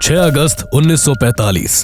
6 अगस्त 1945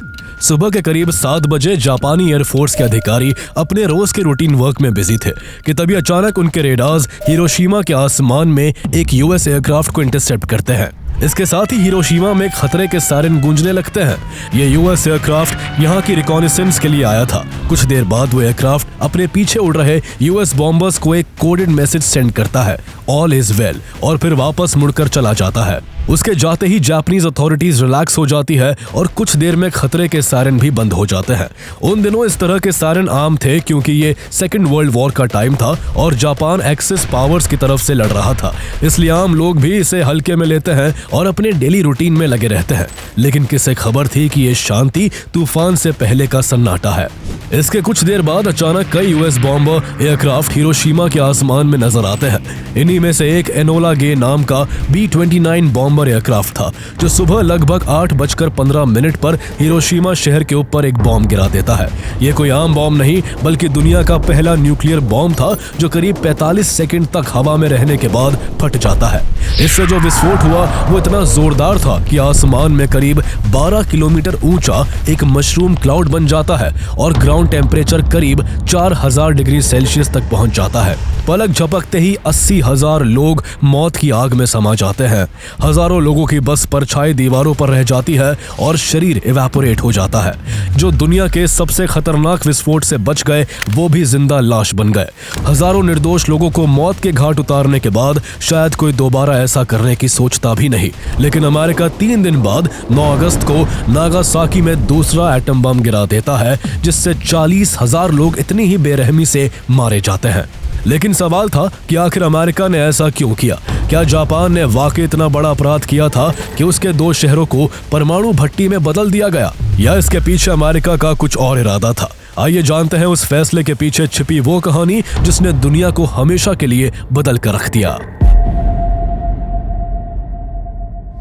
सुबह के करीब 7 बजे जापानी एयरफोर्स के अधिकारी अपने रोज के रूटीन वर्क में बिजी थे कि तभी अचानक उनके रेडार्स हिरोशिमा के आसमान में एक यूएस एयरक्राफ्ट को इंटरसेप्ट करते हैं। इसके साथ ही हिरोशिमा में खतरे के सायरन गूंजने लगते हैं। ये यूएस एयरक्राफ्ट यहाँ की रिकॉनिसेंस के लिए आया था। कुछ देर बाद वो एयरक्राफ्ट अपने पीछे उड़ रहे यूएस बॉम्बर्स को एक कोडेड मैसेज सेंड करता है, ऑल इज वेल, और फिर वापस मुड़कर चला जाता है। उसके जाते ही जापानीज अथॉरिटीज रिलैक्स हो जाती है और कुछ देर में खतरे के सायरन भी बंद हो जाते हैं। उन दिनों इस तरह के सायरन आम थे क्योंकि ये सेकेंड वर्ल्ड वॉर का टाइम था और जापान एक्सिस पावर्स की तरफ से लड़ रहा था, इसलिए आम लोग भी इसे हल्के में लेते हैं और अपने डेली रूटीन में लगे रहते हैं। लेकिन किसे खबर थी कि ये शांति तूफान से पहले का सन्नाटा है। इसके कुछ देर बाद अचानक कई यूएस बॉम्बर एयरक्राफ्ट हिरोशिमा के आसमान में नजर आते हैं। इन्हीं में से एक एनोला गे नाम का B-29 बॉम्बर एयरक्राफ्ट था जो सुबह लगभग 8:15 पर हिरोशिमा शहर के ऊपर एक बॉम्ब गिरा देता है। ये कोई आम बॉम्ब नहीं बल्कि दुनिया का पहला न्यूक्लियर बॉम्ब था जो करीब 45 सेकंड तक हवा में रहने के बाद फट जाता है। इससे जो विस्फोट हुआ वो इतना जोरदार था कि आसमान में करीब 12 किलोमीटर ऊंचा एक मशरूम क्लाउड बन जाता है और ग्राउंड टेम्परेचर करीब 4000 डिग्री सेल्सियस तक पहुंच जाता है। पलक झपकते ही 80,000 लोग मौत की आग में समा जाते हैं। हजारों लोगों की बस परछाई दीवारों पर रह जाती है और शरीर इवेपोरेट हो जाता है। जो दुनिया के सबसे खतरनाक विस्फोट से बच गए वो भी जिंदा लाश बन गए। हजारों निर्दोष लोगों को मौत के घाट उतारने के बाद शायद कोई दोबारा ऐसा करने की सोचता भी नहीं। लेकिन अमेरिका 3 दिन बाद 9 अगस्त को नागासाकी में दूसरा एटम बम गिरा देता है जिससे 40,000 लोग इतनी ही बेरहमी से मारे जाते हैं। लेकिन सवाल था कि आखिर अमेरिका ने ऐसा क्यों किया? क्या जापान ने वाकई इतना बड़ा अपराध किया था कि उसके 2 शहरों को परमाणु भट्टी में बदल दिया गया, या इसके पीछे अमेरिका का कुछ और इरादा था? आइए जानते हैं उस फैसले के पीछे छिपी वो कहानी जिसने दुनिया को हमेशा के लिए बदल कर रख दिया।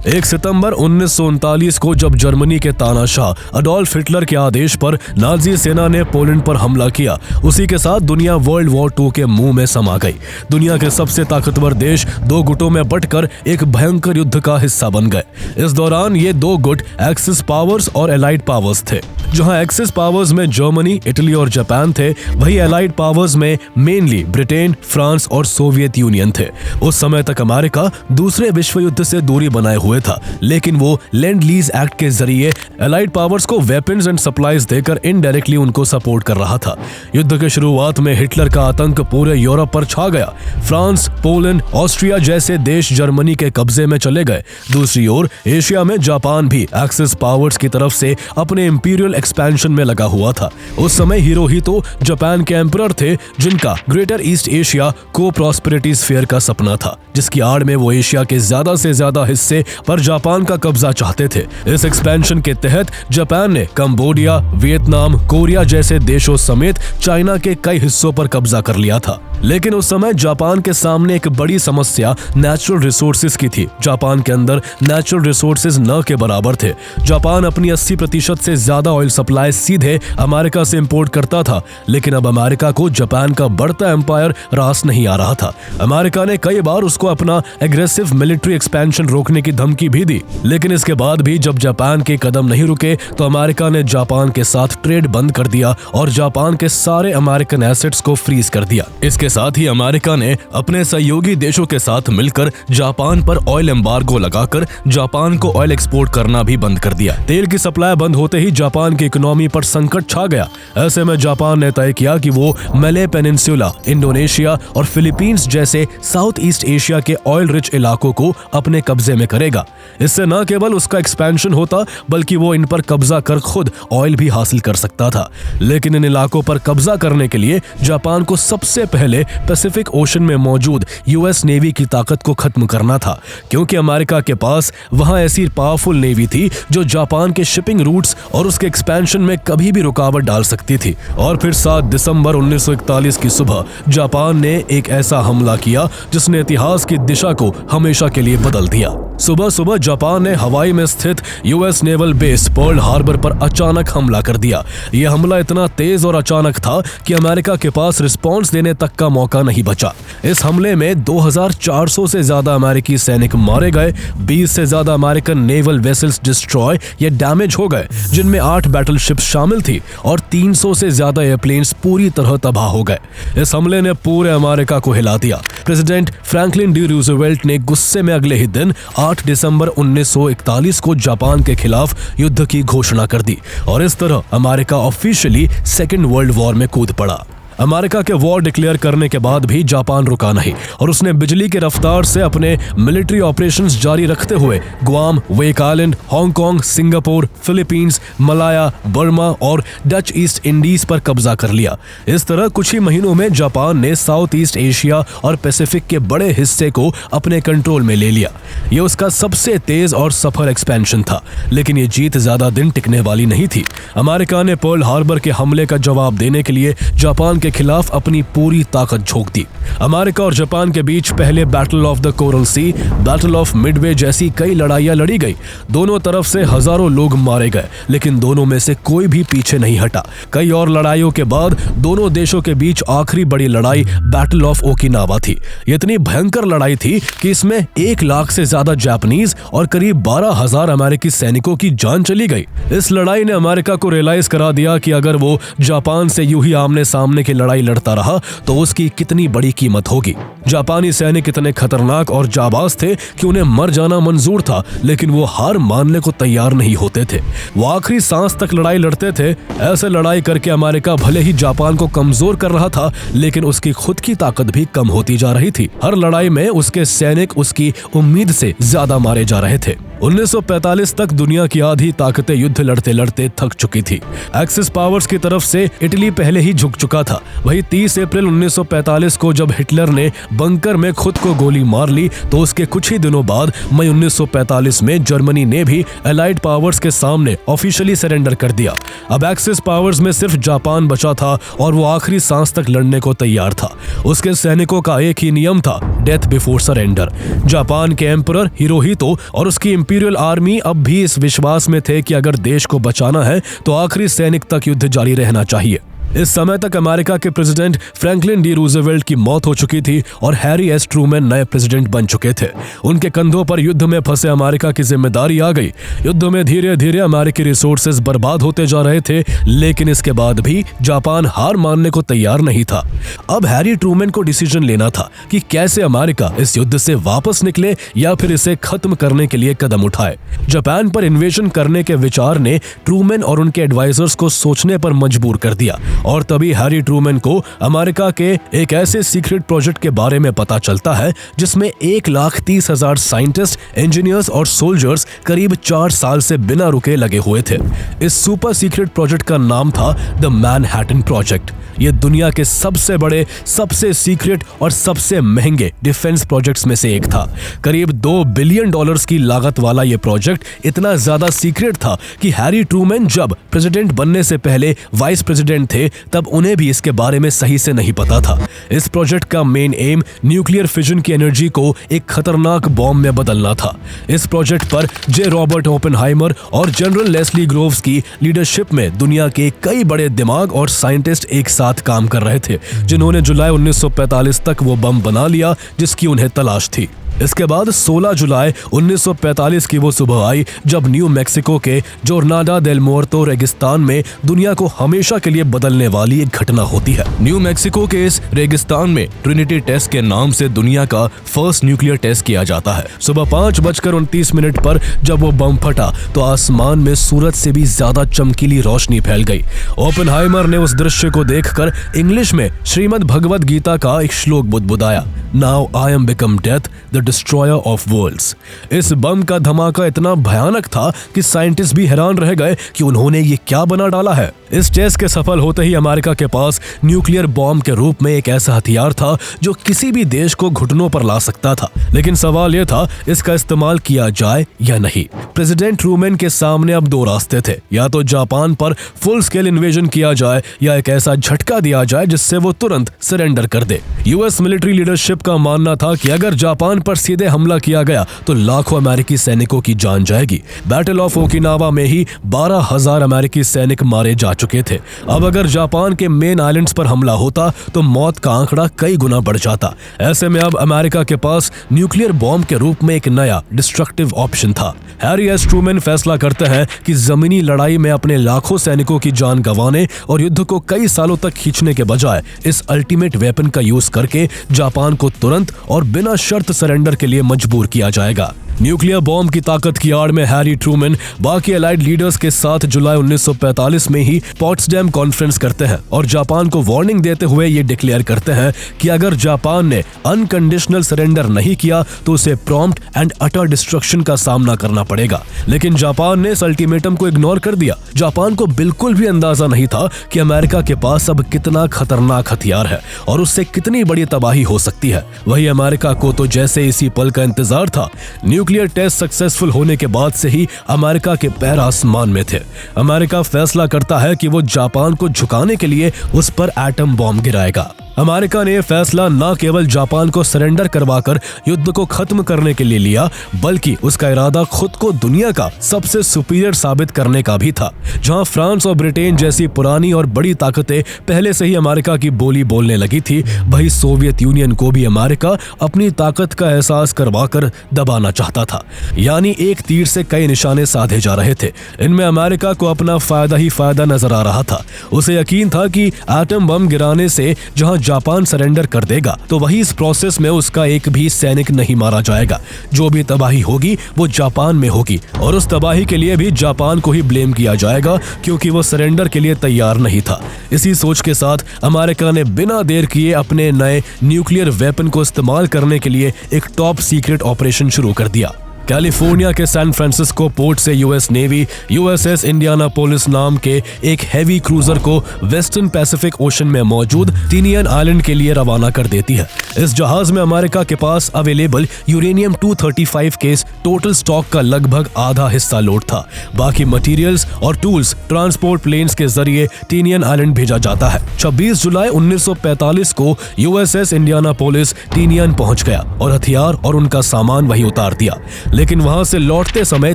1 सितंबर 1939 को जब जर्मनी के तानाशाह अडोल्फ हिटलर के आदेश पर नाजी सेना ने पोलैंड पर हमला किया, उसी के साथ दुनिया वर्ल्ड वॉर 2 के मुंह में समा गई। दुनिया के सबसे ताकतवर देश 2 गुटों में बंटकर एक भयंकर युद्ध का हिस्सा बन गए। इस दौरान ये 2 गुट एक्सिस पावर्स और एलाइड पावर्स थे। जहां एक्सिस पावर्स में जर्मनी, इटली और जापान थे, वही एलाइड पावर्स में मेनली ब्रिटेन, फ्रांस और सोवियत यूनियन थे। उस समय तक अमेरिका दूसरे विश्व युद्ध से दूरी बनाए हुए था, लेकिन वो लैंड लीज एक्ट के जरिए एलाइड पावर्स को वेपन्स एंड सप्लाईज देकर इनडायरेक्टली उनको सपोर्ट कर रहा था। युद्ध के शुरुआत में हिटलर का आतंक पूरे यूरोप पर छा गया। फ्रांस, पोलैंड, ऑस्ट्रिया जैसे देश जर्मनी के कब्जे में चले गए। दूसरी ओर एशिया में जापान भी एक्सिस पावर्स की तरफ से अपने इंपीरियल एक्सपेंशन में लगा हुआ था। उस समय हिरोहितो जापान के एम्परर थे जिनका ग्रेटर ईस्ट एशिया को प्रॉस्पेरिटी स्फीयर का सपना था, जिसकी आड़ में वो एशिया के ज्यादा से ज्यादा हिस्से पर जापान का कब्जा चाहते थे। इस एक्सपेंशन के तहत जापान ने कंबोडिया, वियतनाम, कोरिया जैसे देशों समेत चाइना के कई हिस्सों पर कब्जा कर लिया था। लेकिन उस समय जापान के सामने एक बड़ी समस्या नेचुरल रिसोर्सेज की थी। जापान के अंदर नेचुरल रिसोर्सेज न के बराबर थे। जापान अपनी 80% से ज्यादा ऑयल सप्लाई सीधे अमेरिका से इंपोर्ट करता था, लेकिन अब अमेरिका को जापान का बढ़ता एम्पायर रास नहीं आ रहा था। अमेरिका ने कई बार उसको अपना एग्रेसिव मिलिट्री एक्सपेंशन रोकने की धमकी भी दी, लेकिन इसके बाद भी जब जापान के कदम नहीं रुके तो अमेरिका ने जापान के साथ ट्रेड बंद कर दिया और जापान के सारे अमेरिकन एसेट्स को फ्रीज कर दिया। इसके साथ ही अमेरिका ने अपने सहयोगी देशों के साथ मिलकर जापान पर ऑयल एम्बार्गो लगाकर जापान को ऑयल एक्सपोर्ट करना भी बंद कर दिया। तेल की सप्लाई बंद होते ही जापान की इकोनॉमी पर संकट छा गया। ऐसे में जापान ने तय किया कि वो मले पेनिनसुला, इंडोनेशिया और फिलीपींस जैसे साउथ ईस्ट एशिया के ऑयल रिच इलाकों को अपने कब्जे में करेगा। इससे न केवल उसका एक्सपेंशन होता बल्कि वो इन पर कब्जा कर खुद ऑयल भी हासिल कर सकता था। लेकिन इन इलाकों पर कब्जा करने के लिए जापान को सबसे पहले पैसिफिक ओशन में मौजूद यूएस नेवी की ताकत को खत्म करना था, क्योंकि अमेरिका के पास वहां ऐसी पावरफुल नेवी थी जो जापान के शिपिंग रूट्स और उसके एक्सपेंशन में कभी भी रुकावट डाल सकती थी। और फिर 7 दिसंबर 1941 की सुबह जापान ने एक ऐसा हमला किया जिसने इतिहास की दिशा को हमेशा के लिए बदल दिया। सुबह सुबह जापान ने हवाई में स्थित US naval base Pearl Harbor पर अचानक हमला कर दिया। यह हमला इतना तेज और अचानक था कि अमेरिका के पास रिस्पॉन्स देने तक का मौका नहीं बचा। इस हमले में 2400 से ज्यादा अमेरिकी सैनिक मारे गए, 20 से ज्यादा अमेरिकन नेवल वेसल्स डिस्ट्रॉय या डैमेज हो गए, जिनमें 8 बैटलशिप शामिल थी और 300 से ज्यादा एयरप्लेन्स पूरी तरह तबाह हो गए। इस हमले ने पूरे अमेरिका को हिला दिया। प्रेसिडेंट फ्रैंकलिन डी रूजवेल्ट ने गुस्से में अगले ही दिन 8 दिसंबर 1941 को जापान के खिलाफ युद्ध की घोषणा कर दी और इस तरह America officially second world war में कूद पड़ा। अमेरिका के वॉर डिक्लेयर करने के बाद भी जापान रुका नहीं और उसने बिजली की रफ्तार से अपने मिलिट्री ऑपरेशंस जारी रखते हुए Guam, Wake Island, Hong Kong, Singapore, Philippines, Malaya, Burma और डच ईस्ट इंडीज पर कब्जा कर लिया। इस तरह कुछ ही महीनों में जापान ने साउथ ईस्ट एशिया और पैसिफिक के बड़े हिस्से को अपने कंट्रोल में ले लिया। यह उसका सबसे तेज और सफल एक्सपेंशन था, लेकिन ये जीत ज्यादा दिन टिकने वाली नहीं थी। अमेरिका ने पर्ल हार्बर के हमले का जवाब देने के लिए जापान के खिलाफ अपनी पूरी ताकत झोंक दी। अमेरिका और जापान के बीच पहले battle of the Coral Sea, battle of Midway जैसी कई लड़ाइयां लड़ी गई। दोनों तरफ से हजारों लोग मारे गए, लेकिन दोनों में से कोई भी पीछे नहीं हटा। कई और लड़ाइयों के बाद दोनों देशों के बीच आखिरी बड़ी लड़ाई बैटल ऑफ ओकिनावा थी। ये इतनी भयंकर लड़ाई थी कि इसमें 1 लाख से ज्यादा जापानीज और करीब 12,000 अमेरिकी सैनिकों की जान चली गई। इस लड़ाई ने अमेरिका को रियलाइज करा दिया कि अगर वो जापान से यूं ही आमने सामने की लड़ाई लड़ता रहा तो उसकी कितनी बड़ी कीमत होगी। जापानी सैनिक इतने खतरनाक और जाबाज थे कि उन्हें मर जाना मंजूर था, लेकिन वो हार मानने को तैयार नहीं होते थे। वो आखिरी सांस तक लड़ाई लड़ते थे। ऐसे लड़ाई करके अमेरिका भले ही जापान को कमजोर कर रहा था, लेकिन उसकी खुद की ताकत भी कम होती जा रही थी। हर लड़ाई में उसके सैनिक उसकी उम्मीद से ज्यादा मारे जा रहे थे। 1945 तक दुनिया की आधी ताकतें युद्ध लड़ते लड़ते थक चुकी थी। एक्सिस पावर्स की तरफ से इटली पहले ही झुक चुका था। वही 30 अप्रैल 1945 को जब हिटलर ने बंकर में खुद को गोली मार ली, तो उसके कुछ ही दिनों बाद मई 1945 में जर्मनी ने भी एलाइड पावर्स के सामने ऑफिशियली सरेंडर कर दिया। अब एक्सिस पावर्स में सिर्फ जापान बचा था और वो आखिरी सांस तक लड़ने को तैयार था। उसके सैनिकों का एक ही नियम था, डेथ बिफोर सरेंडर। जापान के एम्परर हिरोहितो और उसकी इंपीरियल आर्मी अब भी इस विश्वास में थे कि अगर देश को बचाना है तो आखिरी सैनिक तक युद्ध जारी रहना चाहिए। इस समय तक अमेरिका के प्रेसिडेंट फ्रैंकलिन डी रूजवेल्ट की मौत हो चुकी थी और हैरी एस ट्रूमैन नए प्रेसिडेंट बन चुके थे। उनके कंधों पर युद्ध में फंसे अमेरिका की जिम्मेदारी आ गई। युद्ध में धीरे धीरे अमेरिकी रिसोर्सेज बर्बाद होते जा रहे थे, लेकिन इसके बाद भी जापान हार मानने को तैयार नहीं था। अब हैरी ट्रूमैन को डिसीजन लेना था कि कैसे अमेरिका इस युद्ध से वापस निकले या फिर इसे खत्म करने के लिए कदम उठाए। जापान पर इन्वेजन करने के विचार ने ट्रूमैन और उनके एडवाइजर्स को सोचने पर मजबूर कर दिया और तभी हैरी ट्रूमैन को अमेरिका के एक ऐसे सीक्रेट प्रोजेक्ट के बारे में पता चलता है जिसमें 1,30,000 साइंटिस्ट, इंजीनियर्स और सोल्जर्स करीब 4 साल से बिना रुके लगे हुए थे। इस सुपर सीक्रेट प्रोजेक्ट का नाम था द मैनहट्टन प्रोजेक्ट। यह दुनिया के सबसे बड़े, सबसे सीक्रेट और सबसे महंगे डिफेंस प्रोजेक्ट्स में से एक था। करीब $2 बिलियन की लागत वाला यह प्रोजेक्ट इतना ज्यादा सीक्रेट था कि हैरी ट्रूमैन जब प्रेसिडेंट बनने से पहले वाइस प्रेसिडेंट थे तब उन्हें भी इसके बारे में सही से नहीं पता था। इस प्रोजेक्ट का मेन एम न्यूक्लियर फिजन की एनर्जी को एक खतरनाक बॉम्ब में बदलना था। इस प्रोजेक्ट पर जे रॉबर्ट ओपेनहाइमर और जनरल लेस्ली ग्रोव्स की लीडरशिप में दुनिया के कई बड़े दिमाग और साइंटिस्ट एक साथ काम कर रहे थे, जिन्होंने जुलाई 1945 तक वो बम बना लिया जिसकी उन्हें तलाश थी। इसके बाद 16 जुलाई 1945 की वो सुबह आई जब न्यू मैक्सिको के जोर्नाडा डेल मुर्तो रेगिस्तान में दुनिया को हमेशा के लिए बदलने वाली एक घटना होती है। न्यू मैक्सिको के इस रेगिस्तान में ट्रिनिटी टेस्ट के नाम से दुनिया का फर्स्ट न्यूक्लियर टेस्ट किया जाता है। सुबह 5:29 पर जब वो बम फटा तो आसमान में सूरज से भी ज्यादा चमकीली रोशनी फैल गई। ओपेनहाइमर ने उस दृश्य को देखकर इंग्लिश में श्रीमद् भगवद गीता का एक श्लोक बुदबुदाया, now I am become death, the destroyer of worlds. इस बम का धमाका इतना भयानक था कि साइंटिस्ट भी हैरान रह गए कि उन्होंने ये क्या बना डाला है। इस टेस्ट के सफल होते ही अमेरिका के पास न्यूक्लियर बॉम्ब के रूप में एक ऐसा हथियार था जो किसी भी देश को घुटनों पर ला सकता था। लेकिन सवाल यह था इसका इस्तेमाल किया जाए या नहीं। प्रेसिडेंट ट्रूमैन के सामने अब दो रास्ते थे, या तो जापान पर फुल स्केल इन्वेजन किया जाए या एक ऐसा झटका दिया जाए जिससे वो तुरंत सरेंडर कर दे। यूएस मिलिट्री लीडरशिप का मानना था कि अगर जापान पर सीधे हमला किया गया तो लाखों अमेरिकी सैनिकों की जान जाएगी। बैटल ऑफ ओकिनावा में ही 12,000 अमेरिकी सैनिक मारे जा चुके थे। अब अगर जापान के मेन आइलैंड्स पर हमला होता तो मौत का आंकड़ा कई गुना बढ़ जाता। ऐसे में अब अमेरिका के पास न्यूक्लियर बॉम्ब के रूप में एक नया डिस्ट्रक्टिव ऑप्शन था। हैरी एस ट्रूमैन फैसला करते हैं कि जमीनी लड़ाई में अपने लाखों सैनिकों की जान गंवाने और युद्ध को कई सालों तक खींचने के बजाय इस अल्टीमेट वेपन का यूज करके जापान को तुरंत और बिना शर्त सरेंडर के लिए मजबूर किया जाएगा। न्यूक्लियर बॉम्ब की ताकत की आड़ में हैरी ट्रूमैन बाकी अलाइड लीडर्स के साथ जुलाई 1945 में ही पॉट्सडैम कॉन्फ्रेंस करते हैं और जापान को वार्निंग देते हुए ये डिक्लेयर करते हैं कि अगर जापान ने अनकंडीशनल सरेंडर नहीं किया तो उसे प्रॉम्प्ट एंड अटर डिस्ट्रक्शन का सामना करना पड़ेगा। लेकिन जापान ने इस अल्टीमेटम को इग्नोर कर दिया। जापान को बिल्कुल भी अंदाजा नहीं था कि अमेरिका के पास अब कितना खतरनाक हथियार है और उससे कितनी बड़ी तबाही हो सकती है। वही अमेरिका को तो जैसे इसी पल का इंतजार था। न्यूक्लियर टेस्ट सक्सेसफुल होने के बाद से ही अमेरिका के पैर आसमान में थे। अमेरिका फैसला करता है कि वो जापान को झुकाने के लिए उस पर एटम बॉम्ब गिराएगा। अमेरिका ने फैसला न केवल जापान को सरेंडर करवाकर युद्ध को खत्म करने के लिए लिया, बल्कि उसका इरादा खुद को दुनिया का सबसे सुपीरियर साबित करने का भी था। जहां फ्रांस और ब्रिटेन जैसी पुरानी और बड़ी ताकतें पहले से ही अमेरिका की बोली बोलने लगी थी, वही सोवियत यूनियन को भी अमेरिका अपनी ताकत का एहसास करवाकर दबाना चाहता था। यानी एक तीर से कई निशाने साधे जा रहे थे। इनमें अमेरिका को अपना फायदा ही फायदा नजर आ रहा था। उसे यकीन था कि एटम बम गिराने से जहां जापान सरेंडर कर देगा तो वही इस प्रोसेस में उसका एक भी सैनिक नहीं मारा जाएगा। जो भी तबाही होगी वो जापान में होगी और उस तबाही के लिए भी जापान को ही ब्लेम किया जाएगा क्योंकि वो सरेंडर के लिए तैयार नहीं था। इसी सोच के साथ अमेरिका ने बिना देर किए अपने नए न्यूक्लियर वेपन को इस्तेमाल करने के लिए एक टॉप सीक्रेट ऑपरेशन शुरू कर दिया। कैलिफोर्निया के सैन फ्रांसिस्को पोर्ट से यूएस नेवी यूएसएस इंडियानापोलिस नाम के एक हैवी क्रूजर को वेस्टर्न पैसिफिक ओशन में मौजूद टिनियन आइलैंड के लिए रवाना कर देती है। इस जहाज में अमेरिका के पास अवेलेबल यूरेनियम 235 के टोटल स्टॉक का लगभग आधा हिस्सा लोड था। बाकी मटेरियल्स और टूल्स ट्रांसपोर्ट प्लेन्स के जरिए टिनियन आइलैंड भेजा जाता है। 26 जुलाई 1945 को यूएसएस इंडियानापोलिस टिनियन पहुंच गया और हथियार और उनका सामान वहीं उतार दिया। लेकिन वहां से लौटते समय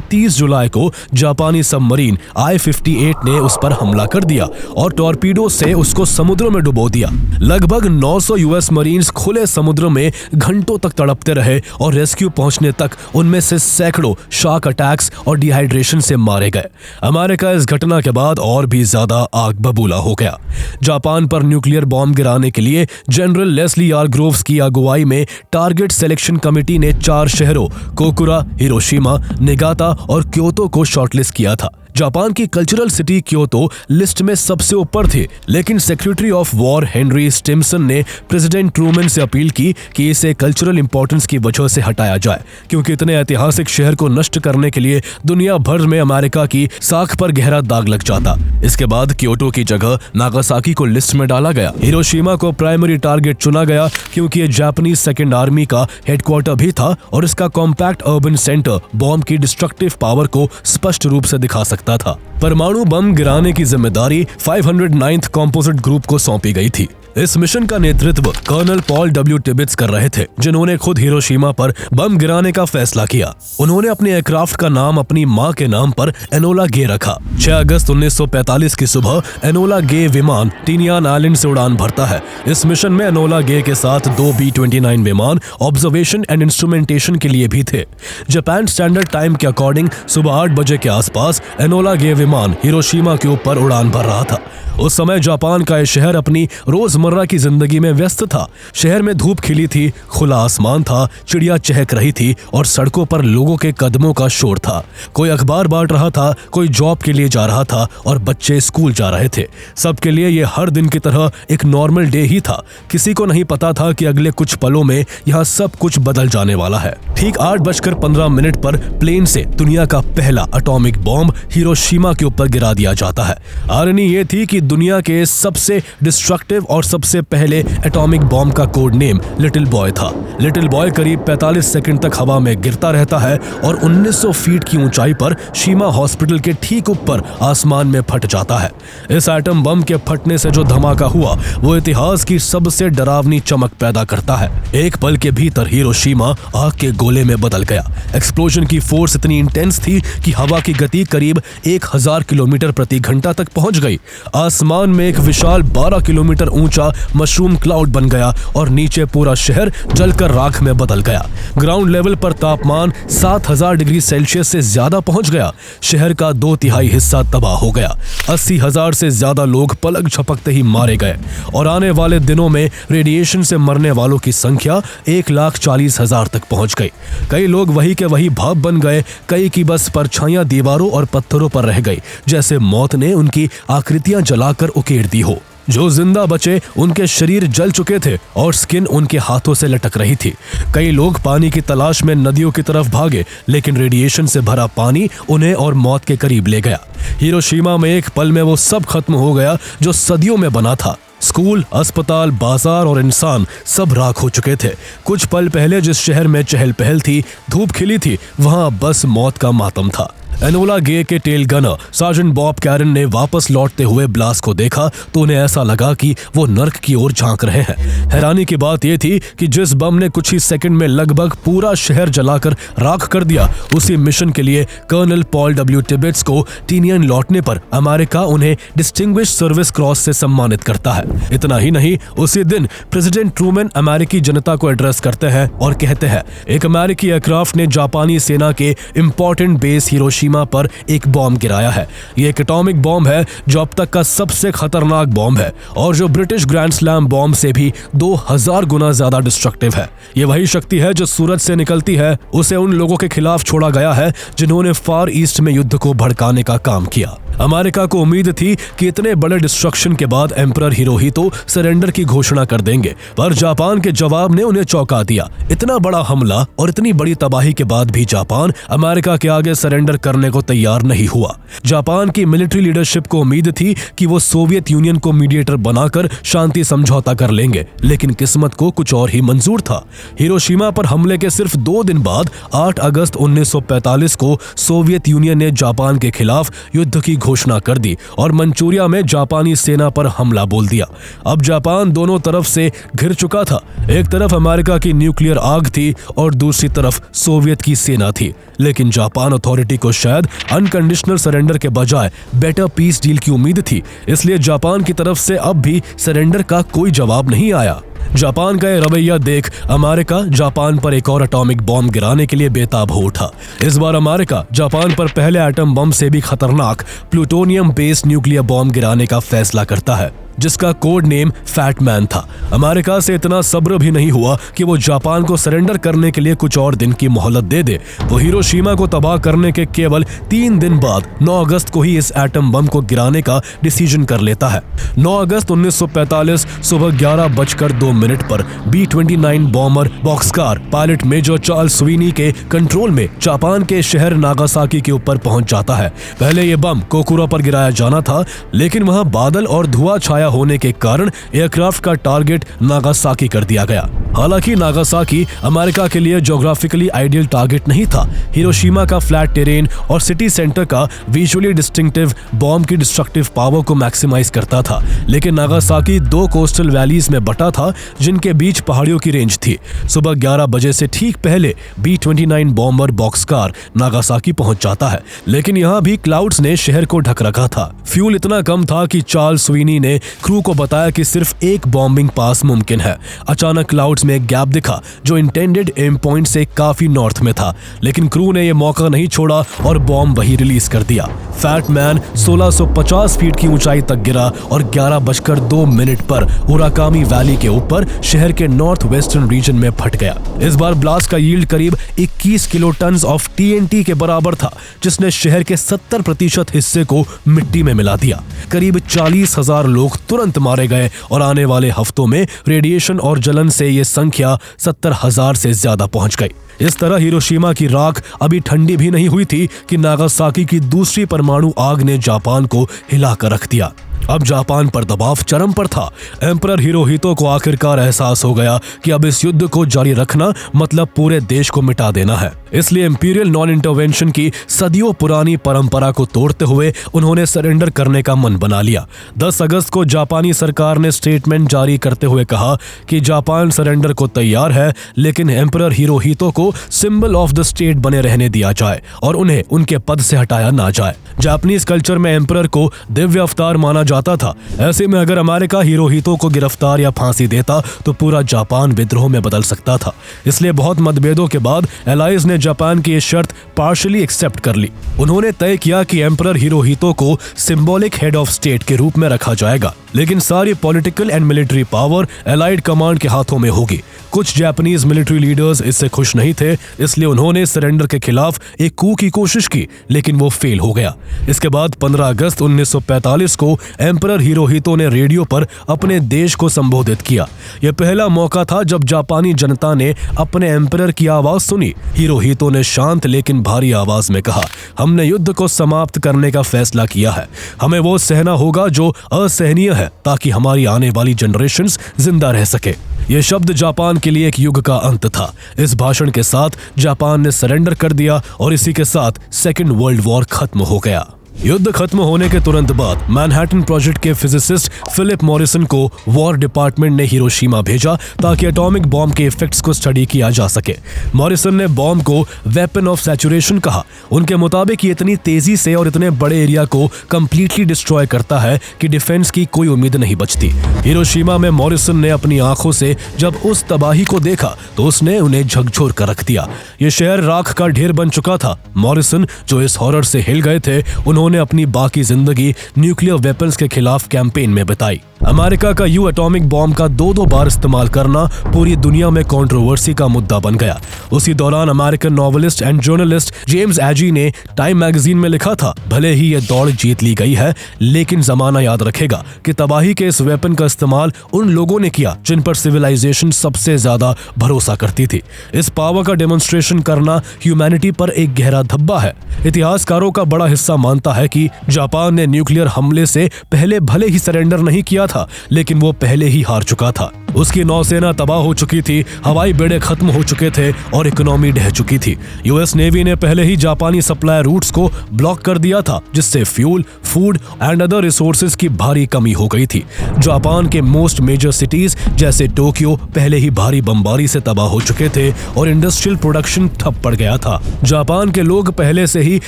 30 जुलाई को जापानी सबमरीन I-58 ने उस पर हमला कर दिया और टॉर्पीडो से उसको समुद्र में डुबो दिया। लगभग 900 यूएस मरीन्स खुले समुद्र में घंटों तक तड़पते रहे और रेस्क्यू पहुंचने तक उनमें से सैकड़ों शार्क अटैक्स और डिहाइड्रेशन से मारे गए। अमेरिका इस घटना के बाद और भी ज्यादा आग बबूला हो गया। जापान पर न्यूक्लियर बॉम्ब गिराने के लिए जनरल लेस्ली आर ग्रोव्स की अगुवाई में टारगेट सिलेक्शन कमेटी ने 4 शहरों कोकुरा, हिरोशिमा, निगाता और क्योतो को शॉर्टलिस्ट किया था। जापान की कल्चरल सिटी क्योतो लिस्ट में सबसे ऊपर थी, लेकिन secretary of war Henry Stimson ने प्रेसिडेंट ट्रूमैन से अपील की कि इसे कल्चरल इंपॉर्टेंस की वजह से हटाया जाए, क्योंकि इतने ऐतिहासिक शहर को नष्ट करने के लिए दुनिया भर में अमेरिका की साख पर गहरा दाग लग जाता। इसके बाद क्योतो की जगह नागासाकी को लिस्ट में डाला गया। हिरोशिमा को प्राइमरी टारगेट चुना गया क्योंकि ये जापानीज सेकेंड आर्मी का हेडक्वार्टर भी था और इसका कॉम्पैक्ट अर्बन सेंटर बॉम्ब की डिस्ट्रक्टिव पावर को स्पष्ट रूप से दिखा सकता था। परमाणु बम गिराने की जिम्मेदारी 509th कॉम्पोजिट ग्रुप को सौंपी गई थी। इस मिशन का नेतृत्व कर्नल पॉल डब्ल्यू टिबिट्स कर रहे थे, जिन्होंने खुद हिरोशिमा पर बम गिराने का फैसला किया। उन्होंने अपने एयरक्राफ्ट का नाम अपनी मां के नाम पर एनोला गे रखा। 6 अगस्त 1945 की सुबह एनोला गे विमान टिनियन आइलैंड से उड़ान भरता है। इस मिशन में एनोला गे के साथ 2 B-29 विमान ऑब्जर्वेशन एंड इंस्ट्रूमेंटेशन के लिए भी थे। जापान स्टैंडर्ड टाइम के अकॉर्डिंग सुबह 8 बजे के आसपास एनोला गे विमान हिरोशिमा के ऊपर उड़ान भर रहा था। उस समय जापान का यह शहर अपनी रोजमर्रा रोजमर्रा की जिंदगी में व्यस्त था। शहर में धूप खिली थी, खुला आसमान था, चिड़िया चहक रही थी और सड़कों पर लोगों के कदमों का शोर था। कोई अखबार बांट रहा था, कोई जॉब के लिए जा रहा था और बच्चे स्कूल जा रहे थे। सबके लिए ये हर दिन की तरह एक नॉर्मल डे ही था। किसी को नहीं पता था कि अगले कुछ पलों में यहाँ सब कुछ बदल जाने वाला है। ठीक 8:15 पर प्लेन से दुनिया का पहला एटॉमिक बॉम्ब हिरोशिमा के ऊपर गिरा दिया जाता है। आयरनी ये थी कि दुनिया के सबसे डिस्ट्रक्टिव और सबसे पहले एटॉमिक बॉम्ब का कोड नेम लिटिल बॉय था। लिटिल बॉय करीब 45 सेकंड तक हवा में गिरता रहता है और 1900 फीट की ऊंचाई पर शीमा हॉस्पिटल के ठीक ऊपर आसमान में फट जाता है। इस एटम बम के फटने से जो धमाका हुआ वो इतिहास की सबसे डरावनी चमक पैदा करता है। एक पल के भीतर हिरोशिमा आग के गोले में बदल गया। एक्सप्लोजन की फोर्स इतनी इंटेंस थी कि हवा की गति करीब 1000 किलोमीटर प्रति घंटा तक पहुंच गई। आसमान में एक विशाल 12 किलोमीटर ऊंचा मशरूम क्लाउड बन गया और नीचे पूरा शहर जलकर राख में बदल गया। ग्राउंड लेवल पर तापमान 7000 डिग्री सेल्सियस से ज्यादा पहुंच गया। शहर का 2/3 हिस्सा तबाह हो गया। 80,000 से ज्यादा लोग पलक झपकते ही मारे गए और आने वाले दिनों में रेडिएशन से मरने वालों की संख्या 1,40,000 तक पहुंच गई। कई लोग वही के वही भाप बन गए, कई की बस परछाइयां दीवारों और पत्थरों पर रह गई, जैसे मौत ने उनकी आकृतियां जलाकर उकेड़ दी हो। जो जिंदा बचे उनके शरीर जल चुके थे और स्किन उनके हाथों से लटक रही थी। कई लोग पानी की तलाश में नदियों की तरफ भागे, लेकिन रेडिएशन से भरा पानी उन्हें और मौत के करीब ले गया। हिरोशिमा में एक पल में वो सब खत्म हो गया जो सदियों में बना था। स्कूल, अस्पताल, बाजार और इंसान सब राख हो चुके थे। कुछ पल पहले जिस शहर में चहल पहल थी, धूप खिली थी, वहां बस मौत का मातम था। एनोला गे के tail gunner sergeant Bob Caron ने वापस लौटते हुए ब्लास्ट को देखा तो उन्हें ऐसा लगा कि वो नर्क की ओर झांक रहे हैं। हैरानी की बात यह थी कि जिस बम ने कुछ ही सेकंड में लगभग पूरा शहर जलाकर राख कर दिया, उसी मिशन के लिए कर्नल पॉल डब्ल्यू टिबेट्स को टीनियन लौटने पर अमेरिका उन्हें डिस्टिंग्विश सर्विस क्रॉस से सम्मानित करता है। इतना ही नहीं, उसी दिन प्रेसिडेंट ट्रूमैन अमेरिकी जनता को एड्रेस करते हैं और कहते हैं, एक अमेरिकी एयरक्राफ्ट ने जापानी सेना के इंपॉर्टेंट बेस हिरोशिमा पर एक बॉम्ब गिराया है। ये एक एटॉमिक बॉम्ब है जो अब तक का सबसे खतरनाक बॉम्ब है और जो ब्रिटिश ग्रैंड स्लैम बॉम्ब से भी 2000 गुना ज्यादा डिस्ट्रक्टिव है। ये वही शक्ति है जो सूरज से निकलती है। उसे उन लोगों के खिलाफ छोड़ा गया है जिन्होंने फार ईस्ट में युद्ध को भड़काने का काम किया। अमेरिका को उम्मीद थी कि इतने बड़े डिस्ट्रक्शन के बाद एम्परर हिरोहितो सरेंडर की घोषणा कर देंगे, पर जापान के जवाब ने उन्हें चौंका दिया। इतना बड़ा हमला और इतनी बड़ी तबाही के बाद भी जापान अमेरिका के आगे सरेंडर करने को तैयार नहीं हुआ। जापान की मिलिट्री लीडरशिप को उम्मीद थी कि वो सोवियत यूनियन को मीडिएटर बनाकर शांति समझौता कर लेंगे, लेकिन किस्मत को कुछ और ही मंजूर था। हिरोशिमा पर हमले के सिर्फ 2 दिन बाद 8 अगस्त 1945 को सोवियत यूनियन ने जापान के खिलाफ युद्ध की घोषणा कर दी और मंचूरिया में जापानी सेना पर हमला बोल दिया। अब जापान दोनों तरफ से घिर चुका था। एक तरफ अमेरिका की न्यूक्लियर आग थी और दूसरी तरफ सोवियत की सेना थी, लेकिन जापान अथॉरिटी को शायद अनकंडीशनल सरेंडर के बजाय बेटर पीस डील की उम्मीद थी, इसलिए जापान की तरफ से अब भी सरेंडर का कोई जवाब नहीं आया। जापान का यह रवैया देख अमेरिका जापान पर एक और एटॉमिक बॉम्ब गिराने के लिए बेताब हो उठा। इस बार अमेरिका जापान पर पहले एटम बम से भी खतरनाक प्लूटोनियम बेस्ड न्यूक्लियर बॉम्ब गिराने का फैसला करता है, जिसका कोड नेम फैट मैन था। अमेरिका से इतना सब्र भी नहीं हुआ कि वो जापान को सरेंडर करने के लिए कुछ और दिन की मोहलत दे दे। वो हिरोशिमा को तबाह करने के केवल 3 दिन बाद 9 अगस्त को ही इस एटम बम को गिराने का डिसीजन कर लेता है। 9 अगस्त 1945 सुबह 11:02 पर B-29 bomber Bockscar pilot major Charles Sweeney के कंट्रोल में जापान के शहर नागासाकी के ऊपर पहुंच जाता है। पहले ये बम कोकुरा पर गिराया जाना था, लेकिन वहां बादल और धुआं छाया होने के कारण एयरक्राफ्ट का टारगेट नागासाकी कर दिया गया। हालांकि नागासाकी अमेरिका के लिए ज्योग्राफिकली आइडियल टारगेट नहीं था। हिरोशिमा का फ्लैट टेरेन और सिटी सेंटर का विजुअली डिस्टिंक्टिव बॉम्ब की डिस्ट्रक्टिव पावर को मैक्सिमाइज करता था, लेकिन नागासाकी 2 कोस्टल वैलीज में बटा था जिनके बीच पहाड़ियों की रेंज थी। सुबह 11 बजे से ठीक पहले B-29 बॉम्बर बॉक्सकार नागासाकी पहुंच जाता है, लेकिन यहाँ भी क्लाउड्स ने शहर को ढक रखा था। फ्यूल इतना कम था कि चार्ल्स स्वीनी ने क्रू को बताया कि सिर्फ एक बॉम्बिंग पास मुमकिन है। अचानक क्लाउड्स में एक गैप दिखा जो इंटेंडेड एम पॉइंट से काफी नॉर्थ में था, लेकिन क्रू ने यह मौका नहीं छोड़ा और बॉम्ब वही रिलीज कर दिया। फैट मैन 1650 फीट की ऊंचाई तक गिरा और 11:02 पर उराकामी वैली के ऊपर शहर के नॉर्थ वेस्टर्न रीजन में फट गया। इस बार ब्लास्ट का यील्ड करीब 21 किलो टन ऑफ TNT के बराबर था, जिसने शहर के 70% हिस्से को मिट्टी में मिला दिया। करीब 40,000 लोग तुरंत मारे गए और आने वाले हफ्तों में रेडिएशन और जलन से ये संख्या 70,000 से ज्यादा पहुंच गई। इस तरह हिरोशिमा की राख अभी ठंडी भी नहीं हुई थी कि नागासाकी की दूसरी परमाणु आग ने जापान को हिलाकर रख दिया। अब जापान पर दबाव चरम पर था। एम्परर हिरोहितो को आखिरकार एहसास हो गया कि अब इस युद्ध को जारी रखना मतलब पूरे देश को मिटा देना है। इसलिए इंपीरियल नॉन इंटरवेंशन की सदियों पुरानी परंपरा को तोड़ते हुए उन्होंने सरेंडर करने का मन बना लिया। 10 अगस्त को जापानी सरकार ने स्टेटमेंट जारी करते हुए कहा कि जापान सरेंडर को तैयार है, लेकिन एम्परर हिरोहितो को सिंबल ऑफ द स्टेट बने रहने दिया जाए और उन्हें उनके पद से हटाया ना जाए। जापानीज कल्चर में एम्परर को दिव्य अवतार माना जाता था। ऐसे में अगर अमेरिका हिरोहितो को गिरफ्तार या फांसी देता तो पूरा जापान विद्रोह में बदल सकता था। इसलिए बहुत मतभेदों के बाद एलाइज ने जापान की ये शर्त पार्शियली एक्सेप्ट कर ली। उन्होंने तय किया कि एम्परर हिरोहितो को सिंबॉलिक हेड ऑफ स्टेट के रूप में रखा जाएगा, लेकिन सारी political and military power allied command के हाथों में होगी। कुछ जापानीज मिलिट्री लीडर्स इससे खुश नहीं थे, इसलिए उन्होंने सरेंडर के खिलाफ एक कू की कोशिश की, लेकिन वो फेल हो गया। इसके बाद 15 अगस्त 1945 को एम्परर हिरोहितो ने रेडियो पर अपने देश को संबोधित किया। यह पहला मौका था जब जापानी जनता ने अपने एम्परर की आवाज सुनी। हिरोहितो ने शांत लेकिन भारी आवाज में कहा, हमने युद्ध को समाप्त करने का फैसला किया है। हमें वो सहना होगा जो असहनीय है, ताकि हमारी आने वाली जनरेशंस जिंदा रह सके। ये शब्द जापान के लिए एक युग का अंत था। इस भाषण के साथ जापान ने सरेंडर कर दिया और इसी के साथ सेकेंड वर्ल्ड वॉर खत्म हो गया। युद्ध खत्म होने के तुरंत बाद मैनहट्टन प्रोजेक्ट के फिजिसिस्ट फिलिप मॉरिसन को वॉर डिपार्टमेंट ने हिरोशिमा भेजा ताकि एटॉमिक बॉम्ब के इफेक्ट्स को स्टडी किया जा सके। मॉरिसन ने बॉम्ब को वेपन ऑफ सैचुरेशन कहा। उनके मुताबिक ये इतनी तेजी से और इतने बड़े एरिया को कंप्लीटली डिस्ट्रॉय करता है कि डिफेंस की कोई उम्मीद नहीं बचती। हिरोशिमा में मॉरिसन ने अपनी आंखों से जब उस तबाही को देखा तो उसने उन्हें झकझोर कर रख दिया। ये शहर राख का ढेर बन चुका था। मॉरिसन, जो इस हॉरर से हिल गए थे, उन्होंने अपनी बाकी जिंदगी न्यूक्लियर वेपन्स के खिलाफ कैंपेन में बिताई। अमेरिका का एटॉमिक बॉम्ब का 2-2 बार इस्तेमाल करना पूरी दुनिया में कंट्रोवर्सी का मुद्दा बन गया। उसी दौरान American novelist and journalist James Agee ने टाइम मैगजीन में लिखा था, भले ही ये दौड़ जीत ली गई है, लेकिन जमाना याद रखेगा कि तबाही के इस वेपन का इस्तेमाल उन लोगों ने किया जिन पर सिविलाइजेशन सबसे ज्यादा भरोसा करती थी। इस पावर का डेमोन्स्ट्रेशन करना ह्यूमैनिटी पर एक गहरा धब्बा है। इतिहासकारों का बड़ा हिस्सा मानता है कि जापान ने न्यूक्लियर हमले से पहले भले ही सरेंडर नहीं किया था, लेकिन वो पहले ही हार चुका था। उसकी नौसेना तबाह हो चुकी थी, हवाई बेड़े खत्म हो चुके थे और इकोनॉमी ढह चुकी थी। यूएस नेवी ने पहले ही जापानी सप्लाई रूट्स को ब्लॉक कर दिया था, जिससे fuel, food and other resources की भारी कमी हो गई थी। जापान के मोस्ट मेजर सिटीज जैसे टोक्यो पहले ही भारी बमबारी से तबाह हो चुके थे और इंडस्ट्रियल प्रोडक्शन ठप पड़ गया था। जापान के लोग पहले से ही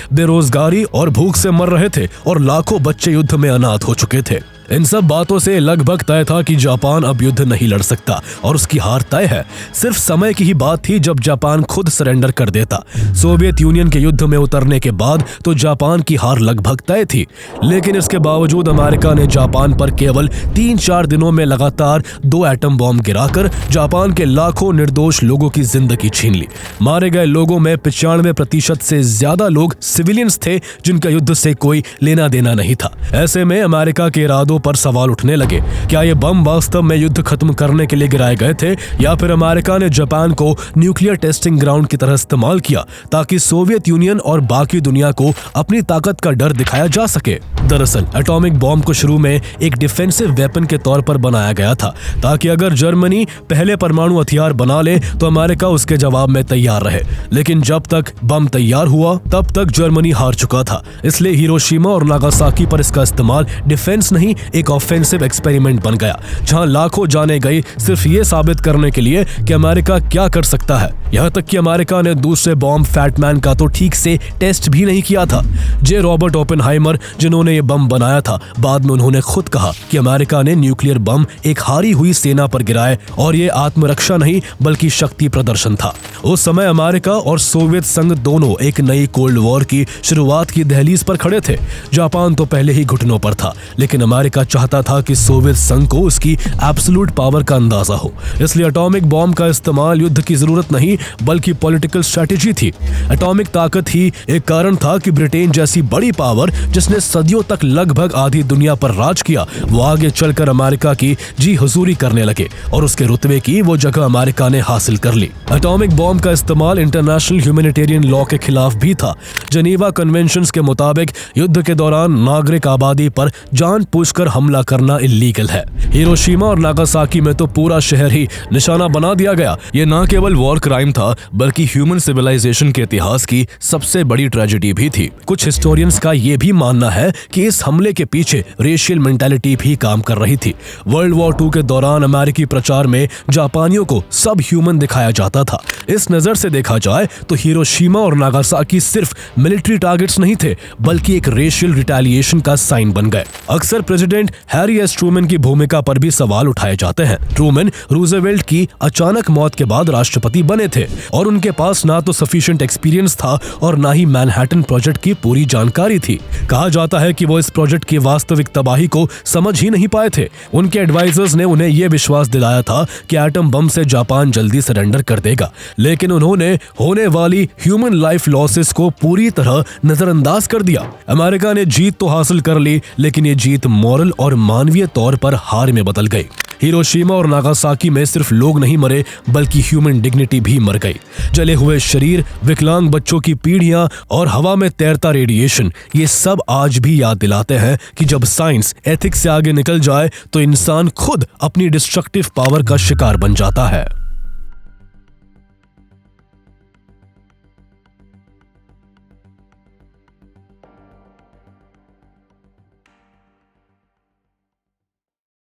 बेरोजगारी और भूख से मर रहे थे और लाखों बच्चे युद्ध में अनाथ हो चुके थे। इन सब बातों से लगभग तय था कि जापान अब युद्ध नहीं लड़ सकता और उसकी हार तय है। सिर्फ समय की ही बात थी जब जापान खुद सरेंडर कर देता। सोवियत यूनियन के युद्ध में उतरने के बाद तो जापान की हार लगभग तय थी, लेकिन इसके बावजूद अमेरिका ने जापान पर केवल 3-4 दिनों में लगातार 2 एटम बॉम्ब गिराकर जापान के लाखों निर्दोष लोगों की जिंदगी छीन ली। मारे गए लोगों में 95% से ज्यादा लोग सिविलियंस थे जिनका युद्ध से कोई लेना देना नहीं था। ऐसे में अमेरिका के इरादों पर सवाल उठने लगे, क्या ये बम वास्तव में युद्ध खत्म करने के लिए गिराए गए थे या फिर अमेरिका ने जापान को न्यूक्लियर टेस्टिंग ग्राउंड की तरह इस्तेमाल किया ताकि सोवियत यूनियन और बाकी दुनिया को अपनी ताकत का डर दिखाया जा सके। दरअसल एटॉमिक बॉम्ब को शुरू में एक डिफेंसिव वेपन के तौर पर बनाया गया था ताकि अगर जर्मनी पहले परमाणु हथियार बना ले तो अमेरिका उसके जवाब में तैयार रहे। लेकिन जब तक बम तैयार हुआ तब तक जर्मनी हार चुका था, इसलिए हिरोशिमा और नागासाकी पर इसका इस्तेमाल डिफेंस नहीं एक ऑफेंसिव एक्सपेरिमेंट बन गया, जहां लाखों जाने गई सिर्फ ये साबित करने के लिए कि अमेरिका क्या कर सकता है। यहाँ तक कि अमेरिका ने दूसरे बॉम्ब फैटमैन का तो ठीक से टेस्ट भी नहीं किया था। जे रॉबर्ट ओपेनहाइमर, जिन्होंने ये बम बनाया था, बाद में उन्होंने खुद कहा कि अमेरिका ने न्यूक्लियर बम एक हारी हुई सेना पर गिराए और ये आत्मरक्षा नहीं बल्कि शक्ति प्रदर्शन था। उस समय अमेरिका और सोवियत संघ दोनों एक नई कोल्ड वॉर की शुरुआत की दहलीज पर खड़े थे। जापान तो पहले ही घुटनों पर था, लेकिन अमेरिका चाहता था कि सोवियत संघ को उसकी एब्सोल्यूट पावर का अंदाजा हो। इसलिए एटॉमिक बॉम्ब का इस्तेमाल युद्ध की जरूरत नहीं बल्कि पॉलिटिकल स्ट्रेटेजी थी। एटॉमिक ताकत ही एक कारण था कि ब्रिटेन जैसी बड़ी पावर, जिसने सदियों तक लगभग आधी दुनिया पर राज किया, वो आगे चलकर अमेरिका की जी हुजूरी करने लगे और उसके रुतबे की वो जगह अमेरिका ने हासिल कर ली। एटॉमिक बॉम्ब का इस्तेमाल इंटरनेशनल ह्यूमैनिटेरियन लॉ के खिलाफ भी था। जनीवा कन्वेंशंस के मुताबिक युद्ध के दौरान नागरिक आबादी पर जानबूझकर हमला करना इल्लीगल है। हिरोशिमा और नागासाकी में तो पूरा शहर ही निशाना बना दिया गया। ये न केवल वॉर क्राइम था बल्कि ह्यूमन सिविलाइजेशन के इतिहास की सबसे बड़ी ट्रेजेडी भी थी। कुछ हिस्टोरियंस का ये भी मानना है कि इस हमले के पीछे रेशियल मेंटालिटी भी काम कर रही थी। वर्ल्ड वॉर 2 के दौरान अमेरिकी प्रचार में जापानियों को सब ह्यूमन दिखाया जाता था। इस नजर से देखा जाए तो हिरोशिमा और नागासाकी सिर्फ मिलिट्री टारगेट्स नहीं थे बल्कि एक रेशियल रिटेलिएशन का साइन बन गए। अक्सर प्रेसिडेंट हैरी एस ट्रूमैन की भूमिका पर भी सवाल उठाए जाते हैं। ट्रूमैन रूजवेल्ट की अचानक मौत के बाद राष्ट्रपति बने थे और उनके पास ना तो सफिशिएंट एक्सपीरियंस था और ना ही मैनहट्टन प्रोजेक्ट की पूरी जानकारी थी। कहा जाता है कि वो इस प्रोजेक्ट की वास्तविक तबाही को समझ ही नहीं पाए थे। उनके एडवाइजर्स ने उन्हें यह विश्वास दिलाया था कि एटम बम से जापान जल्दी सरेंडर कर देगा, लेकिन उन्होंने होने वाली ह्यूमन लाइफ लॉसेस को पूरी तरह नजरअंदाज कर दिया। अमेरिका ने जीत तो हासिल कर ली, लेकिन ये जीत मॉरल और मानवीय तौर पर हार में बदल गई। हिरोशिमा और नागासाकी में सिर्फ लोग नहीं मरे बल्कि ह्यूमन डिग्निटी भी मर गई। जले हुए शरीर, विकलांग बच्चों की पीढ़ियां और हवा में तैरता रेडिएशन, ये सब आज भी याद दिलाते हैं कि जब साइंस एथिक्स से आगे निकल जाए तो इंसान खुद अपनी डिस्ट्रक्टिव पावर का शिकार बन जाता है।